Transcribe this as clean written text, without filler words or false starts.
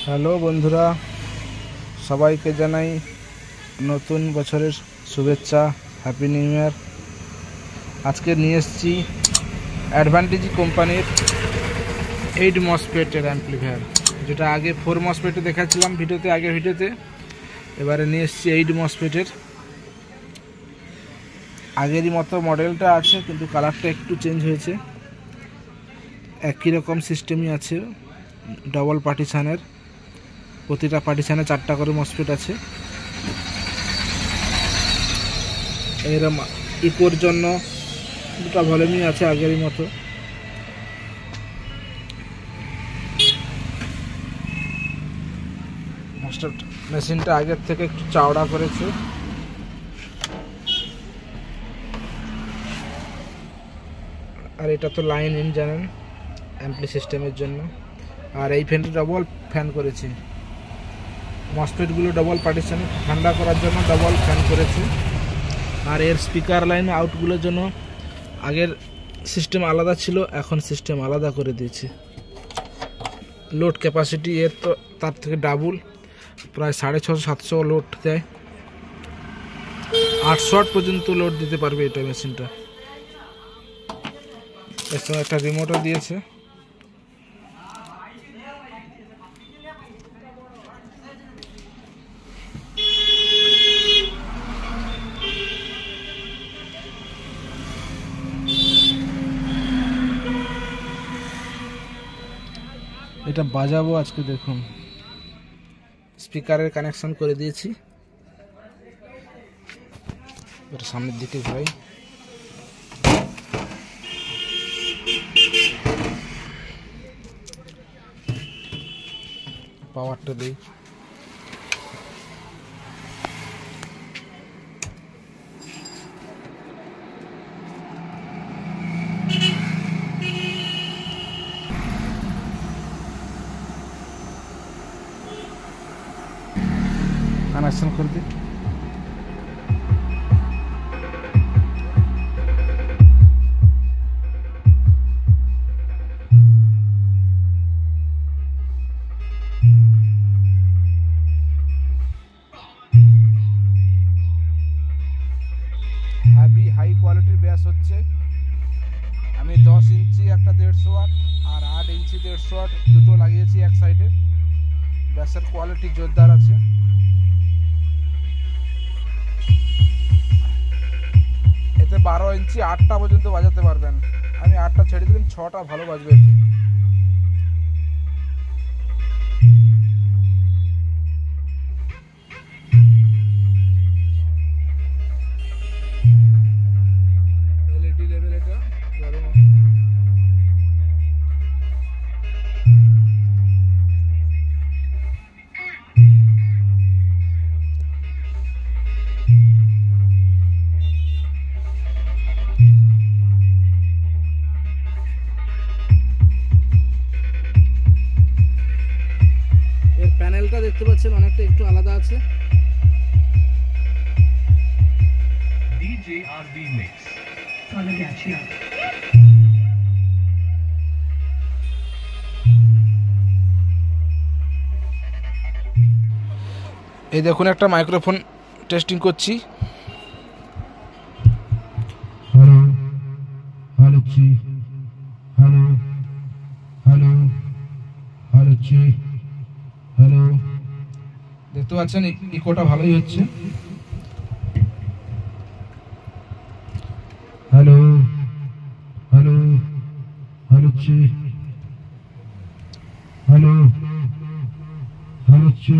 Hello বন্ধুরা, সবাইকে জানাই নতুন বছরের শুভেচ্ছা, হ্যাপি নিউ ইয়ার। আজকে নিয়ে এসেছি অ্যাডভান্টেজ কোম্পানির 8 মসফেটের অ্যাম্পলিফায়ার, যেটা আগে 4 মসফেটে দেখাচ্ছিলাম আগের ভিডিওতে। এবারে নিয়ে এসেছি 8 মসফেটের। আগেরই মতো মডেলটা আছে, কিন্তু কালারটা একটু চেঞ্জ হয়েছে। একই রকম সিস্টেমই আছে, ডবল পার্টিশানের। প্রতিটা পার্টিশানে 4টা করে মসফেট আছে। এরকম ইকোর জন্য 2টা ভলিউমই আছে আগেরই মতো। মেশিনটা আগের থেকে একটু চওড়া করেছে। আর এটা তো লাইন ইন জানেন, অ্যাম্পলি সিস্টেমের জন্য। আর এই ফ্যানটা ডবল ফ্যান করেছে, মসফেটগুলো ডবল পার্টিশন ঠান্ডা করার জন্য ডবল ফ্যান করেছে। আর এর স্পিকার লাইন আউটগুলোর জন্য আগের সিস্টেম আলাদা ছিল, এখন সিস্টেম আলাদা করে দিয়েছে। লোড ক্যাপাসিটি এর তো তার থেকে ডাবল, প্রায় 650-700 লোড দেয়। 800 ওয়াট পর্যন্ত লোড দিতে পারবে এটা মেশিনটা। এর সঙ্গে একটা রিমোটও দিয়েছে। এটা বাজাবো আজকে, দেখুন স্পিকারের কানেকশন করে দিয়েছি। এটা সামনের দিকে ঘুরাই, পাওয়ারটা দিই। কানেকশন করে দিই। হ্যাভি হাই কোয়ালিটির ব্যাস হচ্ছে। আমি 10 ইঞ্চি একটা 150 ওয়াট আর 8 ইঞ্চি 150 ওয়াট দুটো লাগিয়েছি এক সাইডে। ব্যাসের কোয়ালিটি জোরদার আছে। এতে 12 ইঞ্চি 8টা পর্যন্ত বাজাতে পারবেন। আমি 8টা ছেড়ে দিলাম, 6টা ভালো বাজবে এতে। এলইডি লেভেল এটা। এর প্যানেলটা দেখতে পাচ্ছেন অনেকটা একটু আলাদা আছে। DJRB Mix. এই দেখুন, একটা মাইক্রোফোন টেস্টিং করছি। হ্যালো হ্যালো জি, হ্যালো হ্যালো হ্যালো জি, হ্যালো। দেখতে পাচ্ছেন ইকোটা ভালোই হচ্ছে। হ্যালো হ্যালো হ্যালো জি, হ্যালো হ্যালো জি।